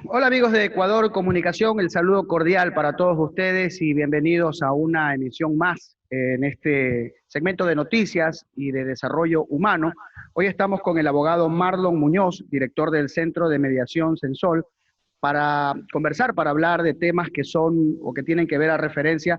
Hola amigos de Ecuador Comunicación, el saludo cordial para todos ustedes y bienvenidos a una emisión más en este segmento de noticias y de desarrollo humano. Hoy estamos con el abogado Marlon Muñoz, director del Centro de Mediación Sensol, para conversar, para hablar de temas que son o que tienen que ver a referencia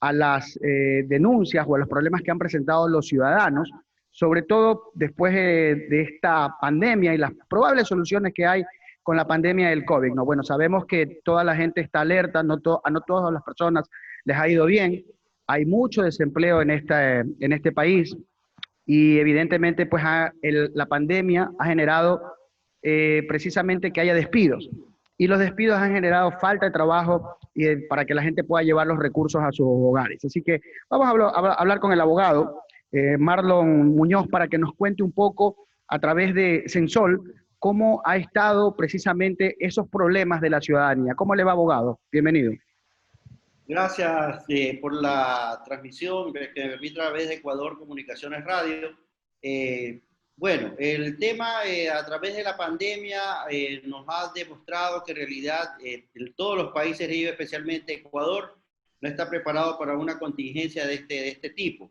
a las denuncias o a los problemas que han presentado los ciudadanos, sobre todo después de esta pandemia y las probables soluciones que hay con la pandemia del COVID, ¿no? Bueno, sabemos que toda la gente está alerta, no todas las personas les ha ido bien, hay mucho desempleo en este país y evidentemente pues la pandemia ha generado precisamente que haya despidos y los despidos han generado falta de trabajo para que la gente pueda llevar los recursos a sus hogares. Así que vamos a hablar con el abogado Marlon Muñoz para que nos cuente un poco a través de Sensol cómo ha estado precisamente esos problemas de la ciudadanía. ¿Cómo le va, abogado? Bienvenido. Gracias por la transmisión que me permite a través de Ecuador Comunicaciones Radio. Bueno, el tema a través de la pandemia nos ha demostrado que en realidad todos los países, y especialmente Ecuador, no está preparado para una contingencia de este tipo,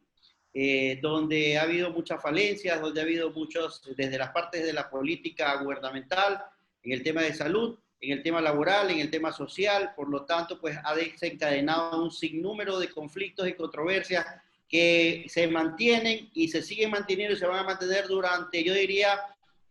donde ha habido muchas falencias, donde ha habido muchos, desde las partes de la política gubernamental, en el tema de salud, en el tema laboral, en el tema social. Por lo tanto, pues ha desencadenado un sinnúmero de conflictos y controversias que se mantienen y se siguen manteniendo y se van a mantener durante, yo diría,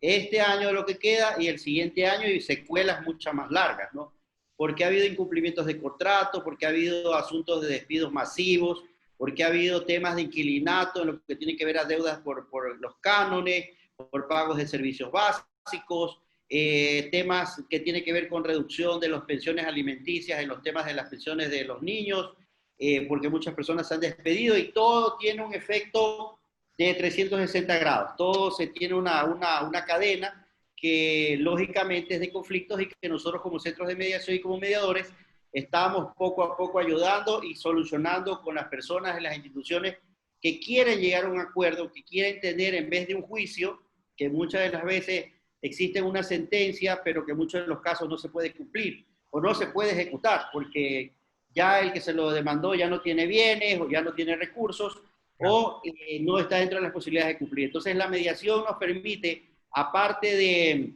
este año de lo que queda y el siguiente año, y secuelas muchas más largas, ¿no? Porque ha habido incumplimientos de contrato, porque ha habido asuntos de despidos masivos, porque ha habido temas de inquilinato en lo que tiene que ver a deudas por los cánones, por pagos de servicios básicos, temas que tienen que ver con reducción de las pensiones alimenticias en los temas de las pensiones de los niños, porque muchas personas se han despedido y todo tiene un efecto de 360 grados. Todo se tiene una cadena que lógicamente es de conflictos y que nosotros como centros de mediación y como mediadores estamos poco a poco ayudando y solucionando con las personas y las instituciones que quieren llegar a un acuerdo, que quieren tener en vez de un juicio, que muchas de las veces existe una sentencia, pero que en muchos de los casos no se puede cumplir o no se puede ejecutar, porque ya el que se lo demandó ya no tiene bienes o ya no tiene recursos o no está dentro de las posibilidades de cumplir. Entonces la mediación nos permite, aparte de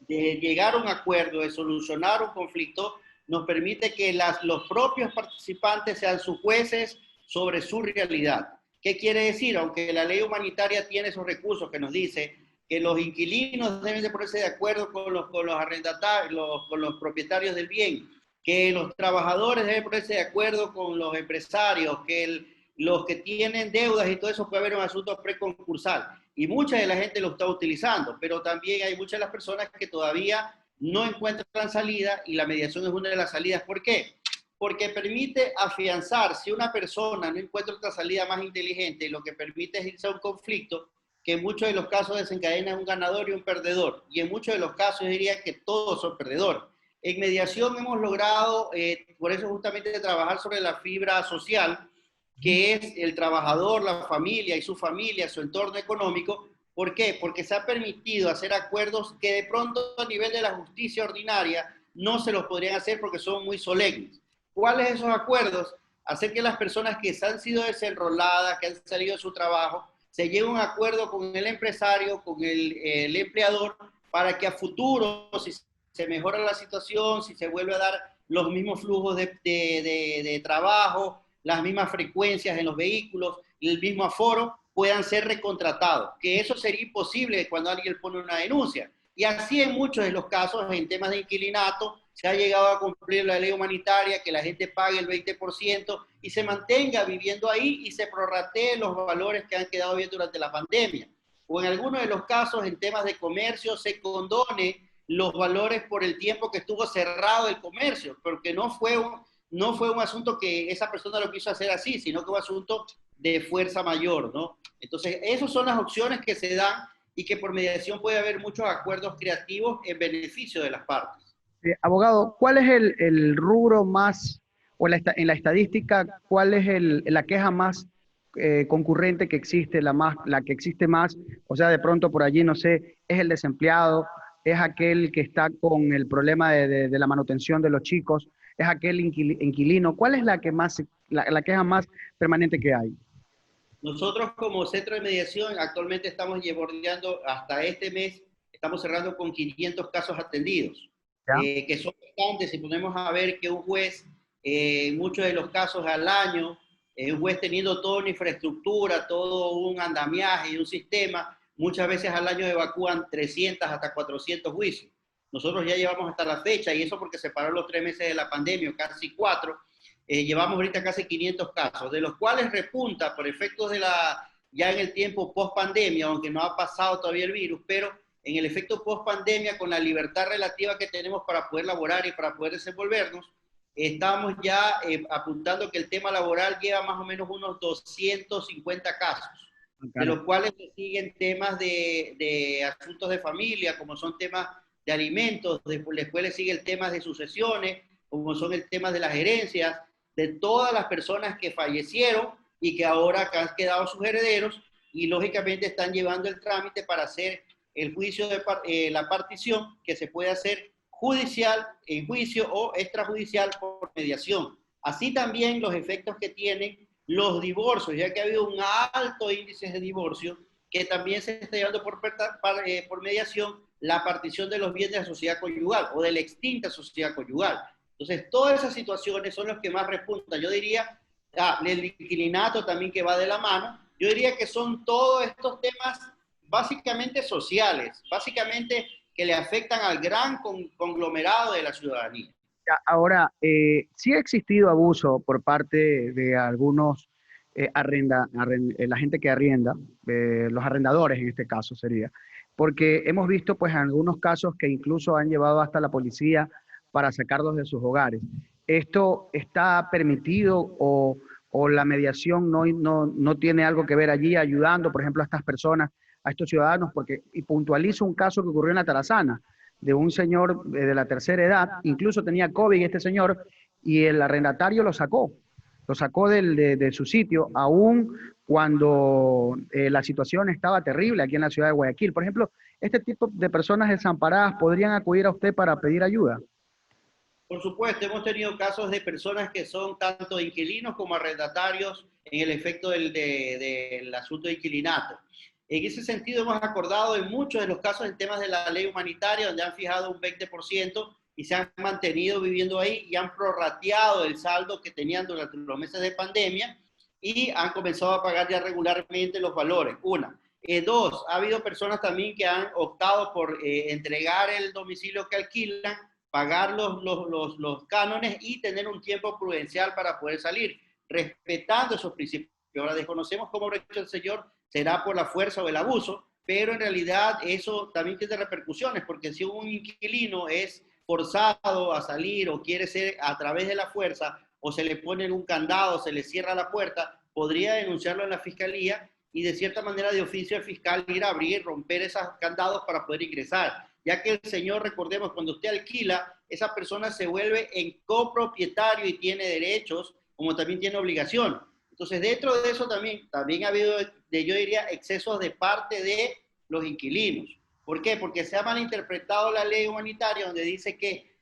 llegar a un acuerdo, de solucionar un conflicto, nos permite que los propios participantes sean sus jueces sobre su realidad. ¿Qué quiere decir? Aunque la ley humanitaria tiene esos recursos que nos dice que los inquilinos deben de ponerse de acuerdo con los arrendatarios, con los propietarios del bien, que los trabajadores deben ponerse de acuerdo con los empresarios, que los que tienen deudas y todo eso puede haber un asunto preconcursal. Y mucha de la gente lo está utilizando, pero también hay muchas de las personas que todavía no encuentran salida y la mediación es una de las salidas. ¿Por qué? Porque permite afianzar, si una persona no encuentra otra salida más inteligente, lo que permite es irse a un conflicto que en muchos de los casos desencadena un ganador y un perdedor. Y en muchos de los casos yo diría que todos son perdedores. En mediación hemos logrado, por eso justamente, trabajar sobre la fibra social, que es el trabajador, la familia y su familia, su entorno económico. ¿Por qué? Porque se ha permitido hacer acuerdos que de pronto a nivel de la justicia ordinaria no se los podrían hacer porque son muy solemnes. ¿Cuáles esos acuerdos? Hacer que las personas que han sido desenroladas, que han salido de su trabajo, se llegue a un acuerdo con el empresario, con el empleador, para que a futuro, si se mejora la situación, si se vuelve a dar los mismos flujos de trabajo, las mismas frecuencias en los vehículos y el mismo aforo, puedan ser recontratados, que eso sería imposible cuando alguien pone una denuncia. Y así en muchos de los casos, en temas de inquilinato, se ha llegado a cumplir la ley humanitaria, que la gente pague el 20% y se mantenga viviendo ahí y se prorratee los valores que han quedado bien durante la pandemia. O en algunos de los casos, en temas de comercio, se condone los valores por el tiempo que estuvo cerrado el comercio, porque no fue un asunto que esa persona lo quiso hacer así, sino que un asunto de fuerza mayor, ¿no? Entonces, esas son las opciones que se dan y que por mediación puede haber muchos acuerdos creativos en beneficio de las partes. Abogado, ¿cuál es el rubro más, o en la estadística, cuál es la queja más concurrente que existe, la que existe más? O sea, de pronto por allí, no sé, es el desempleado, ¿Es aquel que está con el problema de la manutención de los chicos? ¿Es aquel inquilino? ¿Cuál es la que más, la queja más permanente que hay? Nosotros como centro de mediación actualmente estamos bordeando hasta este mes, estamos cerrando con 500 casos atendidos, ¿Ya? que son bastantes. Si ponemos a ver que un juez, en muchos de los casos al año, un juez teniendo toda una infraestructura, todo un andamiaje y un sistema, muchas veces al año evacúan 300 hasta 400 juicios. Nosotros ya llevamos hasta la fecha, y eso porque se paró los 3 meses de la pandemia, casi 4. Llevamos ahorita casi 500 casos, de los cuales repunta por efectos de ya en el tiempo post pandemia, aunque no ha pasado todavía el virus, pero en el efecto post pandemia, con la libertad relativa que tenemos para poder laborar y para poder desenvolvernos, estamos ya apuntando que el tema laboral lleva más o menos unos 250 casos, de los cuales se siguen temas de asuntos de familia, como son temas de alimentos, después le sigue el tema de sucesiones, como son el tema de las herencias, de todas las personas que fallecieron y que ahora han quedado sus herederos, y lógicamente están llevando el trámite para hacer el juicio de la partición, que se puede hacer judicial, en juicio, o extrajudicial por mediación. Así también los efectos que tienen los divorcios, ya que ha habido un alto índice de divorcio, que también se está llevando por mediación la partición de los bienes de la sociedad conyugal o de la extinta sociedad conyugal. Entonces, todas esas situaciones son las que más repuntan. Yo diría, el inquilinato también, que va de la mano. Yo diría que son todos estos temas básicamente sociales, básicamente que le afectan al gran conglomerado de la ciudadanía. Ahora, sí ha existido abuso por parte de algunos la gente que arrienda, los arrendadores en este caso sería, porque hemos visto pues algunos casos que incluso han llevado hasta la policía para sacarlos de sus hogares. ¿Esto está permitido o la mediación no tiene algo que ver allí ayudando, por ejemplo, a estas personas, a estos ciudadanos? Porque, y puntualizo un caso que ocurrió en la Tarazana, de un señor de la tercera edad, incluso tenía COVID este señor, y el arrendatario lo sacó de su sitio, aún cuando la situación estaba terrible aquí en la ciudad de Guayaquil. Por ejemplo, este tipo de personas desamparadas podrían acudir a usted para pedir ayuda. Por supuesto, hemos tenido casos de personas que son tanto inquilinos como arrendatarios en el efecto del asunto de inquilinato. En ese sentido, hemos acordado en muchos de los casos en temas de la ley humanitaria, donde han fijado un 20% y se han mantenido viviendo ahí y han prorrateado el saldo que tenían durante los meses de pandemia y han comenzado a pagar ya regularmente los valores. Una. Dos, ha habido personas también que han optado por entregar el domicilio que alquilan, pagar los cánones y tener un tiempo prudencial para poder salir, respetando esos principios. Ahora desconocemos cómo lo ha hecho el señor, será por la fuerza o el abuso, pero en realidad eso también tiene repercusiones, porque si un inquilino es forzado a salir o quiere ser a través de la fuerza, o se le pone un candado, se le cierra la puerta, podría denunciarlo en la fiscalía y de cierta manera de oficio al fiscal ir a abrir, romper esos candados para poder ingresar. Ya que el señor, recordemos, cuando usted alquila, esa persona se vuelve en copropietario y tiene derechos, como también tiene obligación. Entonces, dentro de eso también ha habido, yo diría, excesos de parte de los inquilinos. ¿Por qué? Porque se ha malinterpretado la ley humanitaria, donde dice que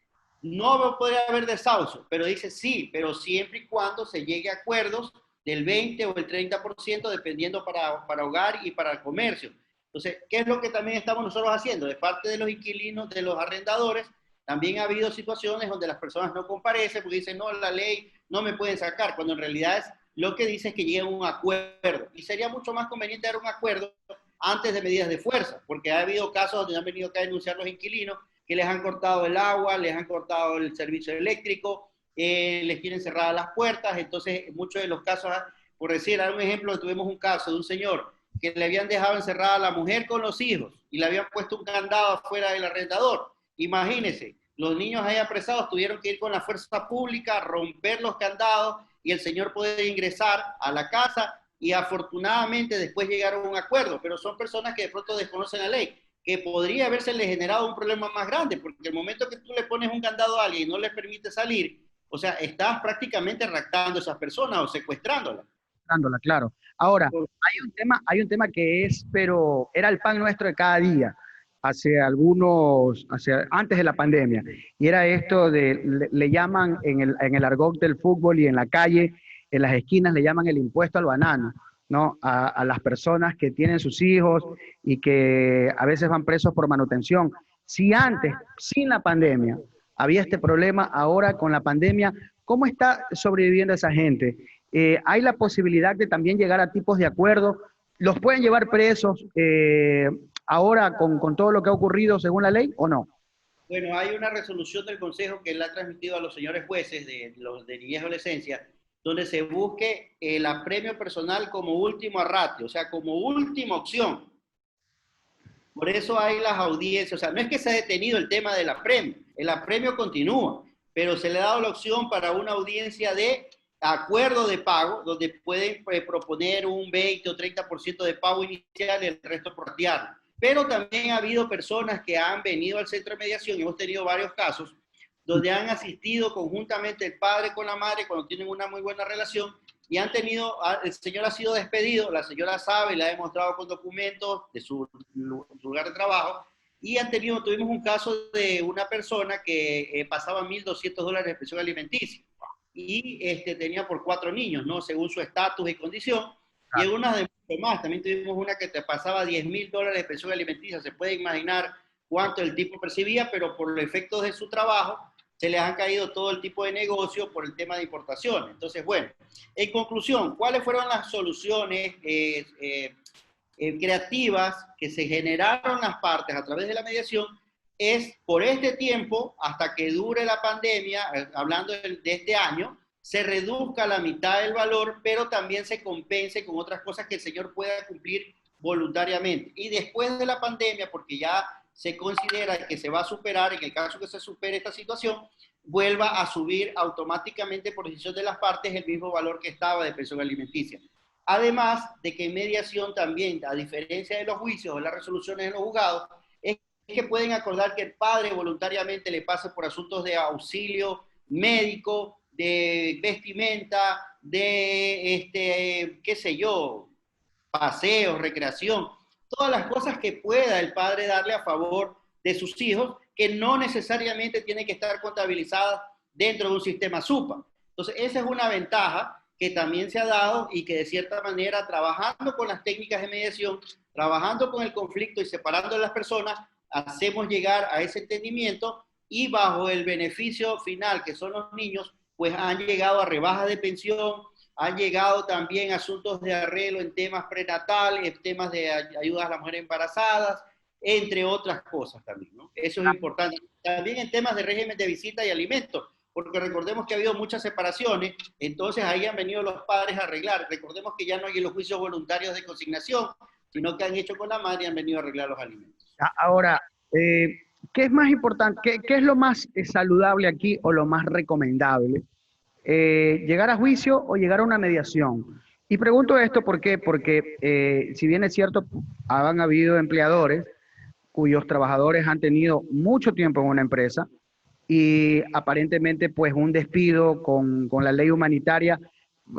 no puede haber desahucio, pero dice sí, pero siempre y cuando se llegue a acuerdos del 20 o el 30%, dependiendo para hogar y para el comercio. Entonces, ¿qué es lo que también estamos nosotros haciendo? De parte de los inquilinos, de los arrendadores, también ha habido situaciones donde las personas no comparecen porque dicen, no, la ley no me pueden sacar, cuando en realidad lo que dice es que lleguen a un acuerdo. Y sería mucho más conveniente dar un acuerdo antes de medidas de fuerza, porque ha habido casos donde han venido acá a denunciar los inquilinos que les han cortado el agua, les han cortado el servicio eléctrico, les tienen cerradas las puertas. Entonces, en muchos de los casos, por decir, dar un ejemplo, tuvimos un caso de un señor que le habían dejado encerrada a la mujer con los hijos y le habían puesto un candado afuera del arrendador. Imagínense, los niños ahí apresados tuvieron que ir con la fuerza pública, romper los candados y el señor poder ingresar a la casa, y afortunadamente después llegaron a un acuerdo, pero son personas que de pronto desconocen la ley, que podría haberse generado un problema más grande, porque el momento que tú le pones un candado a alguien y no le permite salir, o sea, estás prácticamente raptando a esas personas o secuestrándolas. Claro. Ahora, hay un tema que es, pero era el pan nuestro de cada día. antes de la pandemia, y era esto de, le llaman en el argot del fútbol y en la calle, en las esquinas, le llaman el impuesto al banano, ¿no? A las personas que tienen sus hijos y que a veces van presos por manutención. Si antes, sin la pandemia, había este problema, ahora con la pandemia, ¿cómo está sobreviviendo esa gente? ¿Hay la posibilidad de también llegar a tipos de acuerdo? ¿Los pueden llevar presos ahora con todo lo que ha ocurrido según la ley o no? Bueno, hay una resolución del Consejo que le ha transmitido a los señores jueces de los de niñez y adolescencia, donde se busque el apremio personal como último ratio, o sea, como última opción. Por eso hay las audiencias, o sea, no es que se ha detenido el apremio continúa, pero se le ha dado la opción para una audiencia de acuerdo de pago, donde pueden proponer un 20 o 30% de pago inicial y el resto portearlo. Pero también ha habido personas que han venido al centro de mediación, y hemos tenido varios casos, donde han asistido conjuntamente el padre con la madre cuando tienen una muy buena relación y han tenido, el señor ha sido despedido, la señora sabe, le ha demostrado con documentos de su lugar de trabajo, y tuvimos un caso de una persona que pasaba $1,200 de pensión alimenticia y tenía por 4 niños, ¿no? Según su estatus y condición, y Claro. algunas de mucho más. También tuvimos una que te pasaba $10,000 de pensión alimenticia. Se puede imaginar cuánto el tipo percibía, pero por los efectos de su trabajo se les han caído todo el tipo de negocio por el tema de importación. Entonces, bueno, en conclusión, ¿cuáles fueron las soluciones creativas que se generaron las partes a través de la mediación? Es por este tiempo, hasta que dure la pandemia, hablando de este año, se reduzca la mitad del valor, pero también se compense con otras cosas que el señor pueda cumplir voluntariamente. Y después de la pandemia, porque ya se considera que se va a superar, en el caso que se supere esta situación, vuelva a subir automáticamente por decisión de las partes el mismo valor que estaba de pensión alimenticia. Además de que en mediación también, a diferencia de los juicios o las resoluciones en los juzgados, es que pueden acordar que el padre voluntariamente le pase por asuntos de auxilio médico, de vestimenta, de, qué sé yo, paseos, recreación, todas las cosas que pueda el padre darle a favor de sus hijos, que no necesariamente tienen que estar contabilizadas dentro de un sistema SUPA. Entonces, esa es una ventaja que también se ha dado y que de cierta manera, trabajando con las técnicas de mediación, trabajando con el conflicto y separando a las personas, hacemos llegar a ese entendimiento y bajo el beneficio final, que son los niños, pues han llegado a rebajas de pensión, han llegado también asuntos de arreglo en temas prenatales, temas de ayudas a las mujeres embarazadas, entre otras cosas también, ¿no? Eso es importante. También en temas de régimen de visita y alimentos, porque recordemos que ha habido muchas separaciones, entonces ahí han venido los padres a arreglar. Recordemos que ya no hay los juicios voluntarios de consignación, sino que han hecho con la madre y han venido a arreglar los alimentos. Ahora, ¿qué es más importante? ¿Qué es lo más saludable aquí o lo más recomendable? ¿Llegar a juicio o llegar a una mediación? Y pregunto esto ¿por qué? Porque si bien es cierto, han habido empleadores cuyos trabajadores han tenido mucho tiempo en una empresa y aparentemente pues un despido con la ley humanitaria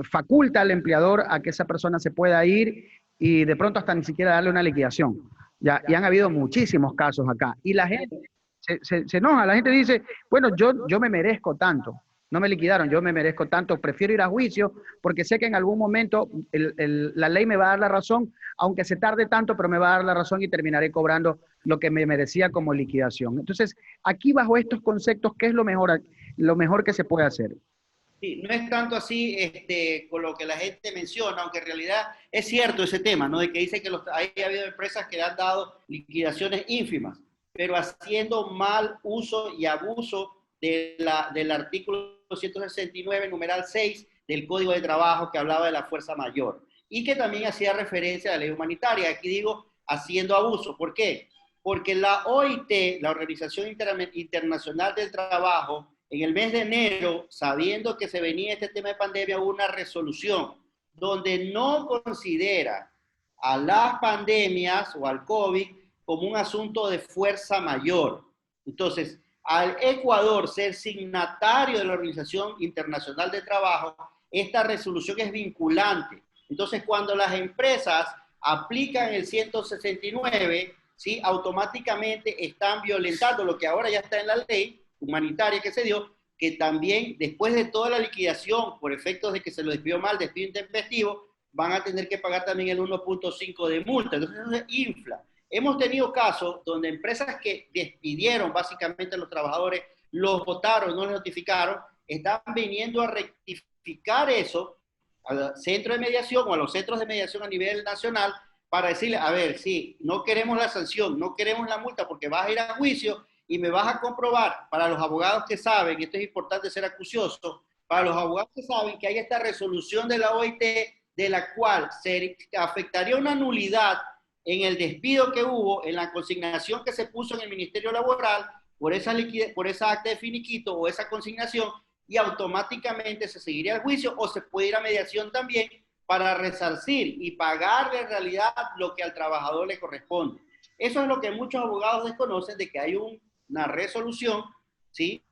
faculta al empleador a que esa persona se pueda ir y de pronto hasta ni siquiera darle una liquidación. Ya, y han habido muchísimos casos acá. Y la gente se enoja, la gente dice, bueno, yo me merezco tanto, no me liquidaron, yo me merezco tanto, prefiero ir a juicio porque sé que en algún momento la ley me va a dar la razón, aunque se tarde tanto, pero me va a dar la razón y terminaré cobrando lo que me merecía como liquidación. Entonces, aquí bajo estos conceptos, ¿qué es lo mejor que se puede hacer? Sí, no es tanto así con lo que la gente menciona, aunque en realidad es cierto ese tema, ¿no? De que dice que hay habido empresas que han dado liquidaciones ínfimas, pero haciendo mal uso y abuso del artículo 169, numeral 6 del Código de Trabajo que hablaba de la fuerza mayor y que también hacía referencia a la ley humanitaria. Aquí digo haciendo abuso. ¿Por qué? Porque la OIT, la Organización Internacional del Trabajo, en el mes de enero, sabiendo que se venía este tema de pandemia, hubo una resolución donde no considera a las pandemias o al COVID como un asunto de fuerza mayor. Entonces, al Ecuador ser signatario de la Organización Internacional del Trabajo, esta resolución es vinculante. Entonces, cuando las empresas aplican el 169, ¿sí? Automáticamente están violentando lo que ahora ya está en la ley humanitaria que se dio, que también después de toda la liquidación por efectos de que se lo despidió mal, despido intempestivo, van a tener que pagar también el 1.5 de multa. Entonces eso se infla. Hemos tenido casos donde empresas que despidieron básicamente a los trabajadores, los votaron, no les notificaron, están viniendo a rectificar eso al centro de mediación o a los centros de mediación a nivel nacional para decirle, a ver, sí, no queremos la sanción, no queremos la multa porque vas a ir a juicio y me vas a comprobar, para los abogados que saben, y esto es importante ser acucioso, para los abogados que saben que hay esta resolución de la OIT de la cual se afectaría una nulidad en el despido que hubo, en la consignación que se puso en el Ministerio Laboral por esa acta de finiquito o esa consignación, y automáticamente se seguiría el juicio o se puede ir a mediación también para resarcir y pagarle en realidad lo que al trabajador le corresponde. Eso es lo que muchos abogados desconocen, de que hay una resolución, ¿sí?,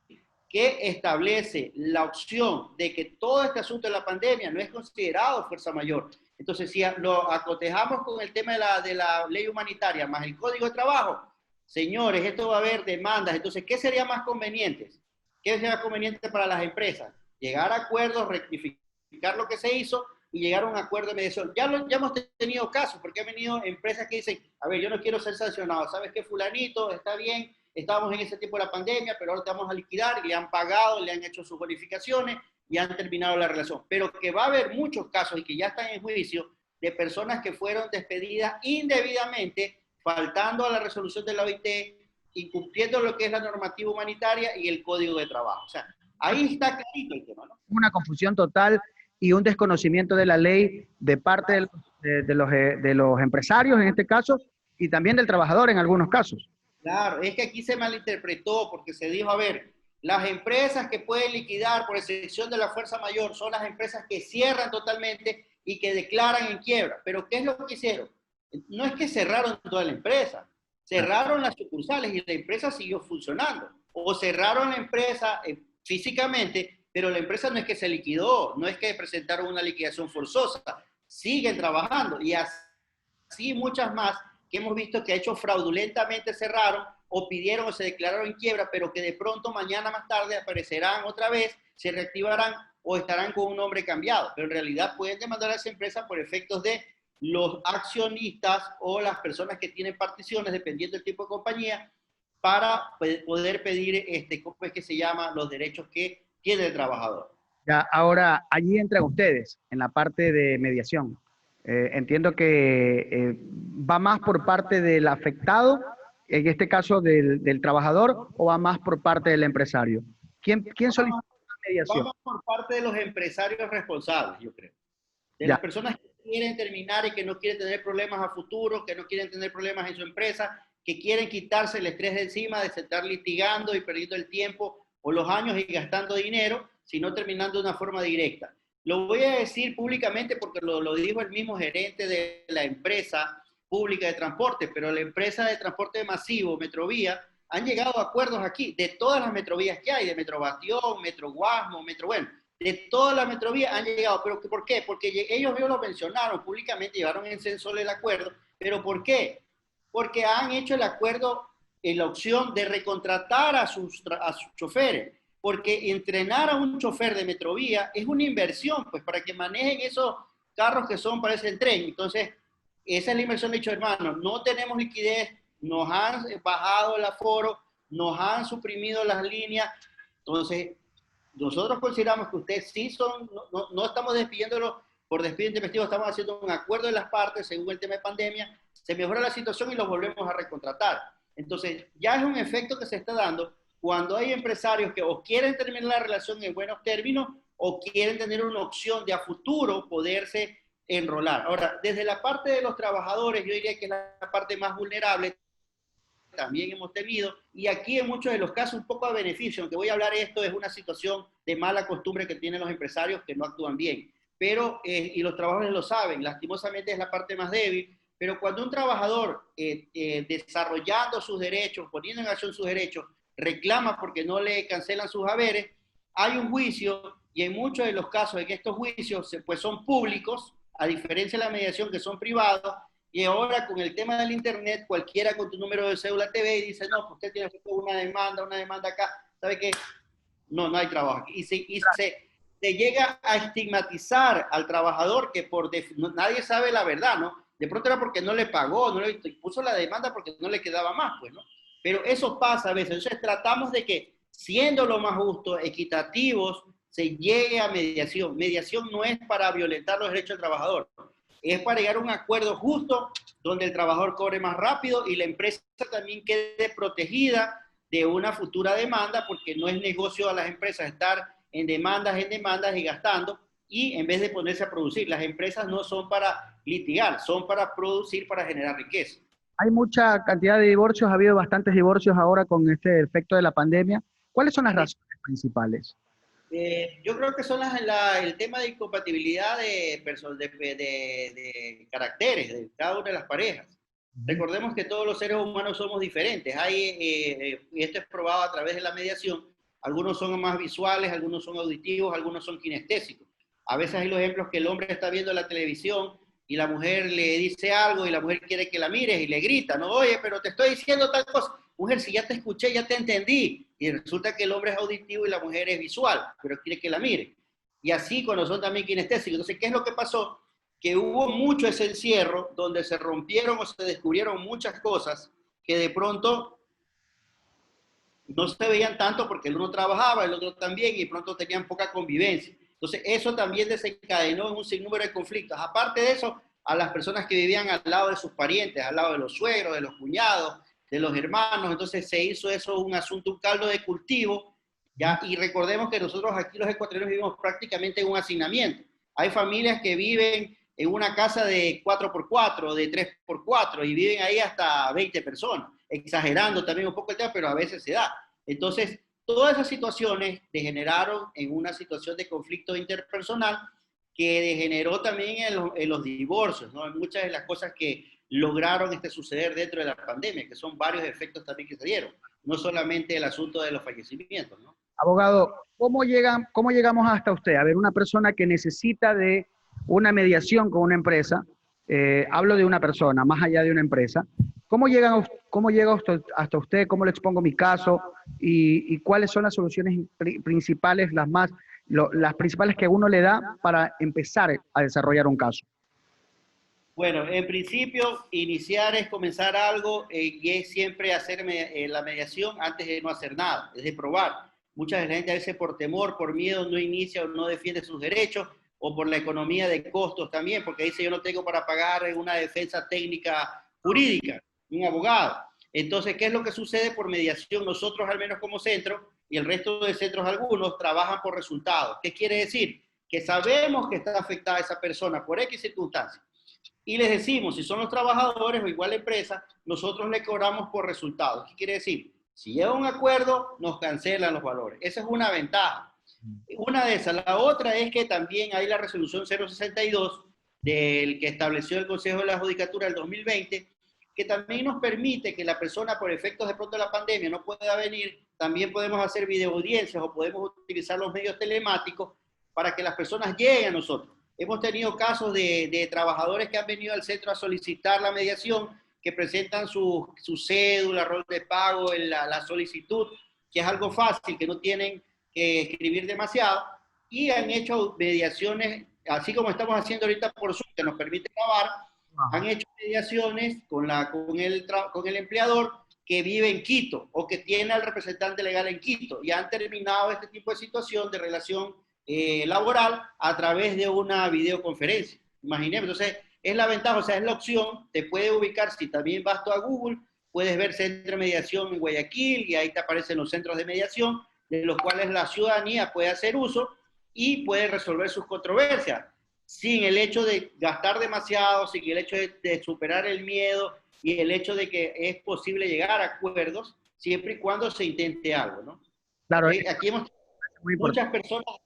que establece la opción de que todo este asunto de la pandemia no es considerado fuerza mayor. Entonces, si lo acotejamos con el tema de la ley humanitaria más el Código de Trabajo, señores, esto va a haber demandas. Entonces, ¿qué sería más conveniente? ¿Qué sería conveniente para las empresas? Llegar a acuerdos, rectificar lo que se hizo y llegar a un acuerdo de mediación. Ya hemos tenido casos, porque han venido empresas que dicen, a ver, yo no quiero ser sancionado, ¿sabes qué, fulanito? Está bien, estábamos en ese tiempo de la pandemia, pero ahora te vamos a liquidar, y le han pagado, le han hecho sus bonificaciones y han terminado la relación. Pero que va a haber muchos casos y que ya están en juicio de personas que fueron despedidas indebidamente, faltando a la resolución de la OIT, incumpliendo lo que es la normativa humanitaria y el Código de Trabajo. O sea, ahí está clarito el tema, ¿no? Una confusión total y un desconocimiento de la ley de parte de los empresarios en este caso y también del trabajador en algunos casos. Claro, es que aquí se malinterpretó porque se dijo, a ver, las empresas que pueden liquidar por excepción de la fuerza mayor son las empresas que cierran totalmente y que declaran en quiebra. Pero ¿qué es lo que hicieron? No es que cerraron toda la empresa, cerraron las sucursales y la empresa siguió funcionando. O cerraron la empresa físicamente, pero la empresa no es que se liquidó, no es que presentaron una liquidación forzosa, siguen trabajando y así muchas más que hemos visto que hechos fraudulentamente cerraron o pidieron o se declararon en quiebra, pero que de pronto mañana más tarde aparecerán otra vez, se reactivarán o estarán con un nombre cambiado. Pero en realidad pueden demandar a esa empresa por efectos de los accionistas o las personas que tienen particiones, dependiendo del tipo de compañía, para poder pedir, ¿cómo es que se llama?, los derechos que tiene el trabajador. Ya, ahora, allí entran ustedes en la parte de mediación. Entiendo que va más por parte del afectado, en este caso del trabajador, o va más por parte del empresario. ¿Quién solicita la mediación? Vamos por parte de los empresarios responsables, yo creo. De las personas que quieren terminar y que no quieren tener problemas a futuro, que no quieren tener problemas en su empresa, que quieren quitarse el estrés de encima de estar litigando y perdiendo el tiempo o los años y gastando dinero, sino terminando de una forma directa. Lo voy a decir públicamente porque lo dijo el mismo gerente de la empresa pública de transporte, pero la empresa de transporte masivo, Metrovía, han llegado a acuerdos aquí de todas las metrovías que hay, de Metro Bastión, Metro Guasmo, bueno, de todas las metrovías han llegado. ¿Pero por qué? Porque ellos lo mencionaron públicamente, llevaron en censor el acuerdo. ¿Pero por qué? Porque han hecho el acuerdo en la opción de recontratar a sus choferes. Porque entrenar a un chofer de Metrovía es una inversión, pues, para que manejen esos carros que parecen el tren. Entonces, esa es la inversión. De hecho, hermano, no tenemos liquidez, nos han bajado el aforo, nos han suprimido las líneas. Entonces, nosotros consideramos que ustedes sí no estamos despidiéndolo por despido intempestivo, estamos haciendo un acuerdo de las partes según el tema de pandemia, se mejora la situación y los volvemos a recontratar. Entonces, ya es un efecto que se está dando cuando hay empresarios que o quieren terminar la relación en buenos términos o quieren tener una opción de a futuro poderse enrolar. Ahora, desde la parte de los trabajadores, yo diría que es la parte más vulnerable, también hemos tenido, y aquí en muchos de los casos un poco a beneficio, aunque voy a hablar de esto, es una situación de mala costumbre que tienen los empresarios que no actúan bien, pero, y los trabajadores lo saben, lastimosamente es la parte más débil, pero cuando un trabajador desarrollando sus derechos, poniendo en acción sus derechos, reclama porque no le cancelan sus haberes, hay un juicio, y en muchos de los casos en estos juicios pues son públicos, a diferencia de la mediación que son privados, Y ahora con el tema del internet, cualquiera con tu número de cédula te ve y dice, no, pues usted tiene que hacer una demanda acá, ¿sabe qué? No, no hay trabajo aquí. Se llega a estigmatizar al trabajador que nadie sabe la verdad, ¿no? De pronto era porque no le pagó, no le puso la demanda porque no le quedaba más, pues, ¿no? Pero eso pasa a veces. Entonces tratamos de que, siendo lo más justo, equitativos, se llegue a mediación. Mediación no es para violentar los derechos del trabajador, es para llegar a un acuerdo justo donde el trabajador cobre más rápido y la empresa también quede protegida de una futura demanda, porque no es negocio a las empresas estar en demandas y gastando, y en vez de ponerse a producir. Las empresas no son para litigar, son para producir, para generar riqueza. Hay mucha cantidad de divorcios, ha habido bastantes divorcios ahora con este efecto de la pandemia. ¿Cuáles son las razones principales? Yo creo que son el tema de incompatibilidad de caracteres de cada una de las parejas. Recordemos que todos los seres humanos somos diferentes. Y esto es probado a través de la mediación. Algunos son más visuales, algunos son auditivos, algunos son kinestésicos. A veces hay los ejemplos que el hombre está viendo la televisión y la mujer le dice algo y la mujer quiere que la mires y le grita, no, oye, pero te estoy diciendo tal cosa. Mujer, si ya te escuché, ya te entendí. Y resulta que el hombre es auditivo y la mujer es visual, pero quiere que la mire. Y así cuando son también kinestésicos. Entonces, ¿qué es lo que pasó? Que hubo mucho ese encierro donde se rompieron o se descubrieron muchas cosas que de pronto no se veían tanto porque el uno trabajaba, el otro también, y de pronto tenían poca convivencia. Entonces, eso también desencadenó en un sinnúmero de conflictos. Aparte de eso, a las personas que vivían al lado de sus parientes, al lado de los suegros, de los cuñados, de los hermanos, entonces se hizo eso un asunto, un caldo de cultivo, ¿ya? Y recordemos que nosotros aquí los ecuatorianos vivimos prácticamente en un hacinamiento. Hay familias que viven en una casa de 4x4, de 3x4, y viven ahí hasta 20 personas, exagerando también un poco el tema, pero a veces se da. Entonces, todas esas situaciones degeneraron en una situación de conflicto interpersonal que degeneró también en los divorcios, ¿no? En muchas de las cosas que lograron suceder dentro de la pandemia, que son varios efectos también que se dieron, no solamente el asunto de los fallecimientos, ¿no? Abogado, cómo llegamos hasta usted? A ver, una persona que necesita de una mediación con una empresa, hablo de una persona, más allá de una empresa, cómo llega hasta usted? ¿Cómo le expongo mi caso? Y cuáles son las soluciones principales, las principales que uno le da para empezar a desarrollar un caso? Bueno, en principio, iniciar es comenzar algo y es siempre hacer la mediación antes de no hacer nada, es de probar. Mucha gente a veces por temor, por miedo, no inicia o no defiende sus derechos, o por la economía de costos también, porque dice yo no tengo para pagar una defensa técnica jurídica, un abogado. Entonces, ¿qué es lo que sucede por mediación? Nosotros, al menos como centro, y el resto de centros algunos, trabajan por resultados. ¿Qué quiere decir? Que sabemos que está afectada esa persona por X circunstancias y les decimos, si son los trabajadores o igual la empresa, nosotros le cobramos por resultados. ¿Qué quiere decir? Si llega un acuerdo, nos cancelan los valores. Esa es una ventaja. Una de esas. La otra es que también hay la resolución 062 del que estableció el Consejo de la Judicatura del 2020, que también nos permite que la persona, por efectos de pronto de la pandemia, no pueda venir. También podemos hacer videoaudiencias o podemos utilizar los medios telemáticos para que las personas lleguen a nosotros. Hemos tenido casos de trabajadores que han venido al centro a solicitar la mediación, que presentan su cédula, rol de pago, la solicitud, que es algo fácil, que no tienen que escribir demasiado, y han hecho mediaciones, así como estamos haciendo ahorita por Zoom, que nos permite grabar, han hecho mediaciones con el empleador que vive en Quito o que tiene al representante legal en Quito, y han terminado este tipo de situación de relación laboral a través de una videoconferencia. Imaginemos, entonces es la ventaja, o sea, es la opción, te puede ubicar, si también vas tú a Google, puedes ver centro de mediación en Guayaquil y ahí te aparecen los centros de mediación, de los cuales la ciudadanía puede hacer uso y puede resolver sus controversias, sin el hecho de gastar demasiado, sin el hecho de superar el miedo y el hecho de que es posible llegar a acuerdos siempre y cuando se intente algo, ¿no? Claro, Aquí hemos muy muchas importante. personas.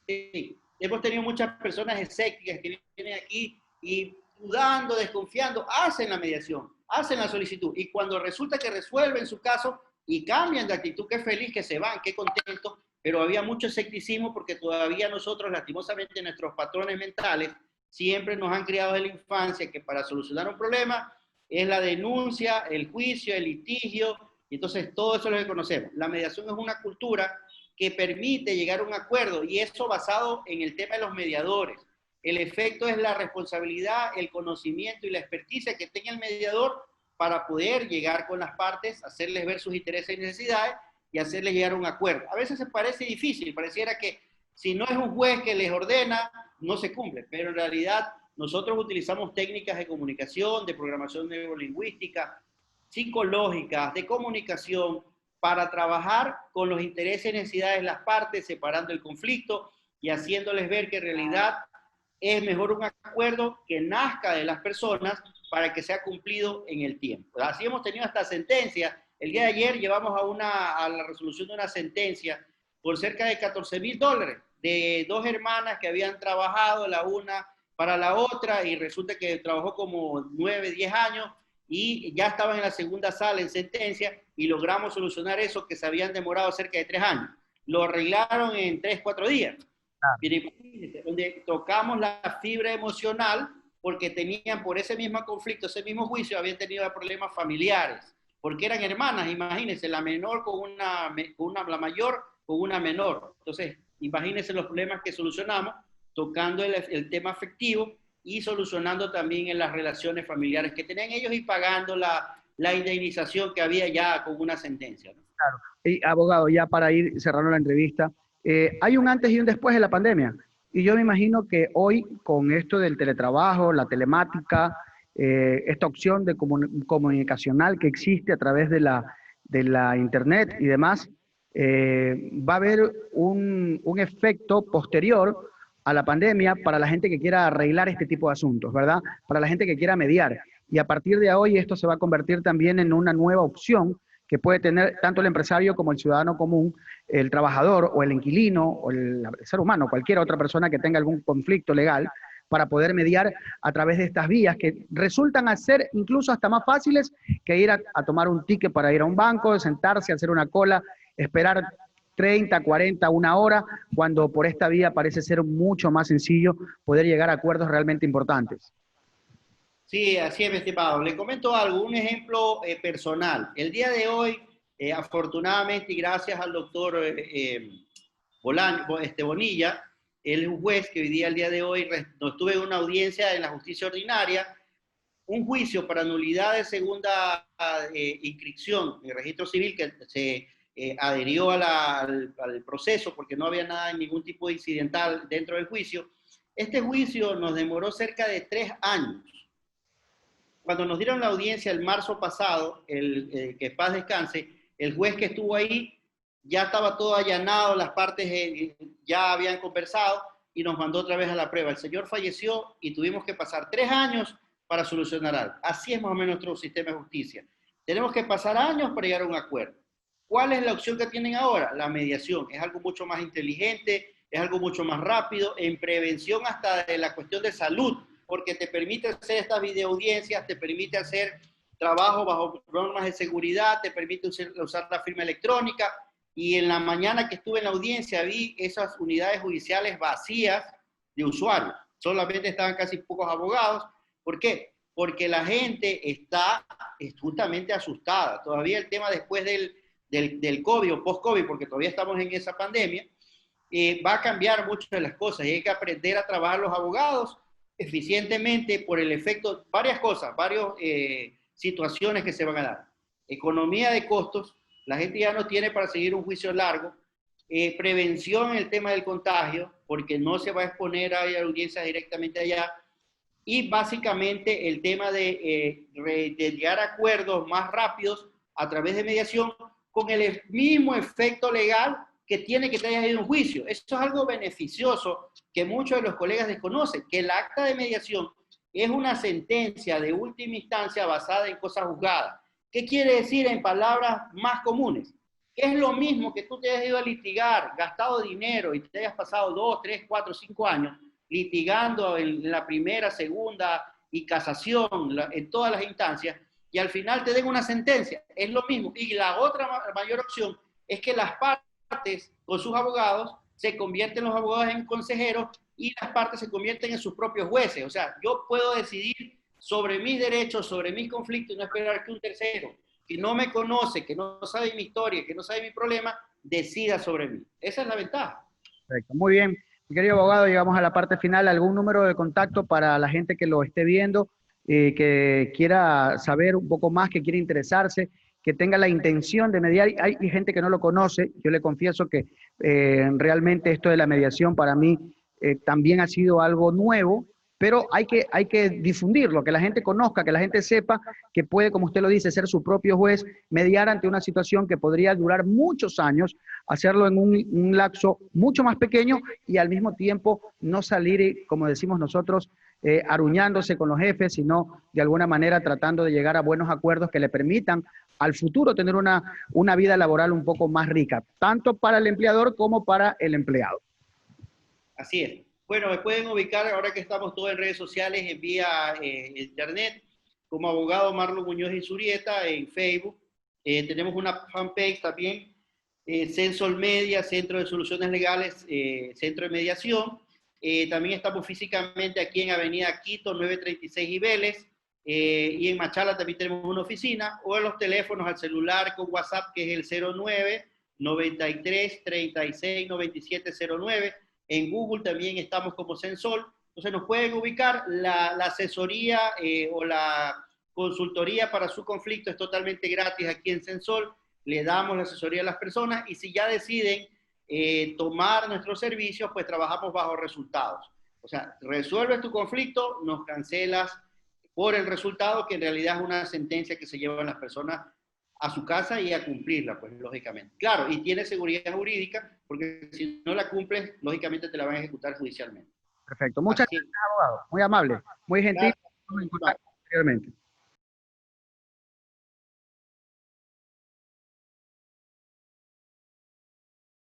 Sí, hemos tenido muchas personas escépticas que vienen aquí y dudando, desconfiando, hacen la mediación, hacen la solicitud y cuando resulta que resuelven su caso y cambian de actitud, qué feliz que se van, qué contento, pero había mucho escepticismo porque todavía nosotros, lastimosamente, nuestros patrones mentales siempre nos han criado desde la infancia que para solucionar un problema es la denuncia, el juicio, el litigio, y entonces todo eso es lo que conocemos. La mediación es una cultura que permite llegar a un acuerdo, y eso basado en el tema de los mediadores. El efecto es la responsabilidad, el conocimiento y la experticia que tenga el mediador para poder llegar con las partes, hacerles ver sus intereses y necesidades y hacerles llegar a un acuerdo. A veces se parece difícil, pareciera que si no es un juez que les ordena, no se cumple, pero en realidad nosotros utilizamos técnicas de comunicación, de programación neurolingüística, psicológicas, de comunicación, para trabajar con los intereses y necesidades de las partes, separando el conflicto y haciéndoles ver que en realidad es mejor un acuerdo que nazca de las personas para que sea cumplido en el tiempo. Así hemos tenido hasta sentencias. El día de ayer llevamos a la resolución de una sentencia por cerca de $14,000 de dos hermanas que habían trabajado la una para la otra y resulta que trabajó como 9, 10 años y ya estaban en la segunda sala en sentencia y logramos solucionar eso que se habían demorado cerca de 3 años. Lo arreglaron en 3, 4 días. Donde tocamos la fibra emocional porque tenían por ese mismo conflicto, ese mismo juicio, habían tenido problemas familiares, porque eran hermanas, imagínense, la menor la mayor con una menor. Entonces, imagínense los problemas que solucionamos tocando el tema afectivo y solucionando también en las relaciones familiares que tenían ellos y pagando la indemnización que había ya con una sentencia, ¿no? Claro. Y abogado, ya para ir cerrando la entrevista, hay un antes y un después de la pandemia. Y yo me imagino que hoy, con esto del teletrabajo, la telemática, esta opción de comunicacional que existe a través de la internet y demás, va a haber un efecto posterior a la pandemia para la gente que quiera arreglar este tipo de asuntos, ¿verdad? Para la gente que quiera mediar. Y a partir de hoy esto se va a convertir también en una nueva opción que puede tener tanto el empresario como el ciudadano común, el trabajador o el inquilino o el ser humano, cualquier otra persona que tenga algún conflicto legal, para poder mediar a través de estas vías que resultan a ser incluso hasta más fáciles que ir a tomar un ticket para ir a un banco, sentarse, hacer una cola, esperar 30, 40, una hora, cuando por esta vía parece ser mucho más sencillo poder llegar a acuerdos realmente importantes. Sí, así es, mi estimado. Le comento algo, un ejemplo personal. El día de hoy, afortunadamente y gracias al doctor Bonilla, el juez que hoy día, el día de hoy, tuve en una audiencia en la justicia ordinaria, un juicio para nulidad de segunda inscripción en el registro civil que se adherió al proceso porque no había nada, ningún tipo de incidental dentro del juicio. Este juicio nos demoró cerca de 3 años. Cuando nos dieron la audiencia el marzo pasado, que paz descanse, el juez que estuvo ahí ya estaba todo allanado, las partes ya habían conversado y nos mandó otra vez a la prueba. El señor falleció y tuvimos que pasar 3 años para solucionar algo. Así es más o menos nuestro sistema de justicia. Tenemos que pasar años para llegar a un acuerdo. ¿Cuál es la opción que tienen ahora? La mediación. Es algo mucho más inteligente, es algo mucho más rápido, en prevención hasta de la cuestión de salud, porque te permite hacer estas videoaudiencias, te permite hacer trabajo bajo normas de seguridad, te permite usar la firma electrónica. Y en la mañana que estuve en la audiencia vi esas unidades judiciales vacías de usuarios. Solamente estaban casi pocos abogados. ¿Por qué? Porque la gente está justamente asustada. Todavía el tema después del COVID o post-COVID, porque todavía estamos en esa pandemia, va a cambiar muchas de las cosas y hay que aprender a trabajar los abogados eficientemente por el efecto, varias cosas, varias situaciones que se van a dar. Economía de costos, la gente ya no tiene para seguir un juicio largo. Prevención en el tema del contagio, porque no se va a exponer a audiencias directamente allá. Y básicamente el tema de llegar a acuerdos más rápidos a través de mediación con el mismo efecto legal que tiene que te haya ido un juicio. Eso es algo beneficioso que muchos de los colegas desconocen, que el acta de mediación es una sentencia de última instancia basada en cosas juzgadas. ¿Qué quiere decir en palabras más comunes? Es lo mismo que tú te hayas ido a litigar, gastado dinero y te hayas pasado 2, 3, 4, 5 años litigando en la primera, segunda y casación, en todas las instancias, y al final te den una sentencia. Es lo mismo. Y la otra mayor opción es que las partes con sus abogados se convierten los abogados en consejeros y las partes se convierten en sus propios jueces. O sea, yo puedo decidir sobre mis derechos, sobre mis conflictos y no esperar que un tercero que no me conoce, que no sabe mi historia, que no sabe mi problema, decida sobre mí. Esa es la ventaja. Perfecto, muy bien. Mi querido abogado, llegamos a la parte final. ¿Algún número de contacto para la gente que lo esté viendo, que quiera saber un poco más, que quiera interesarse, que tenga la intención de mediar? Hay gente que no lo conoce. Yo le confieso que realmente esto de la mediación para mí también ha sido algo nuevo, pero hay que difundirlo, que la gente conozca, que la gente sepa que puede, como usted lo dice, ser su propio juez, mediar ante una situación que podría durar muchos años, hacerlo en un lapso mucho más pequeño y al mismo tiempo no salir, como decimos nosotros, aruñándose con los jefes, sino de alguna manera tratando de llegar a buenos acuerdos que le permitan al futuro tener una vida laboral un poco más rica, tanto para el empleador como para el empleado. Así es. Bueno, me pueden ubicar ahora que estamos todos en redes sociales, en vía internet, como abogado Marlon Muñoz y Zurieta en Facebook. Tenemos una fanpage también, Censol Media, Centro de Soluciones Legales, Centro de Mediación. También estamos físicamente aquí en Avenida Quito, 936 y Vélez. Y en Machala también tenemos una oficina, o en los teléfonos al celular con WhatsApp, que es el 09 93 36 97 09. En Google también estamos como Censol. Entonces nos pueden ubicar. La asesoría o la consultoría para su conflicto es totalmente gratis aquí en Censol. Le damos la asesoría a las personas y si ya deciden tomar nuestros servicios, pues trabajamos bajo resultados. O sea, resuelves tu conflicto, nos cancelas por el resultado, que en realidad es una sentencia que se llevan las personas a su casa y a cumplirla, pues lógicamente. Claro, y tiene seguridad jurídica, porque si no la cumples, lógicamente te la van a ejecutar judicialmente. Perfecto. Muchas gracias, abogado. Muy amable, muy gentil. Gracias. Anteriormente.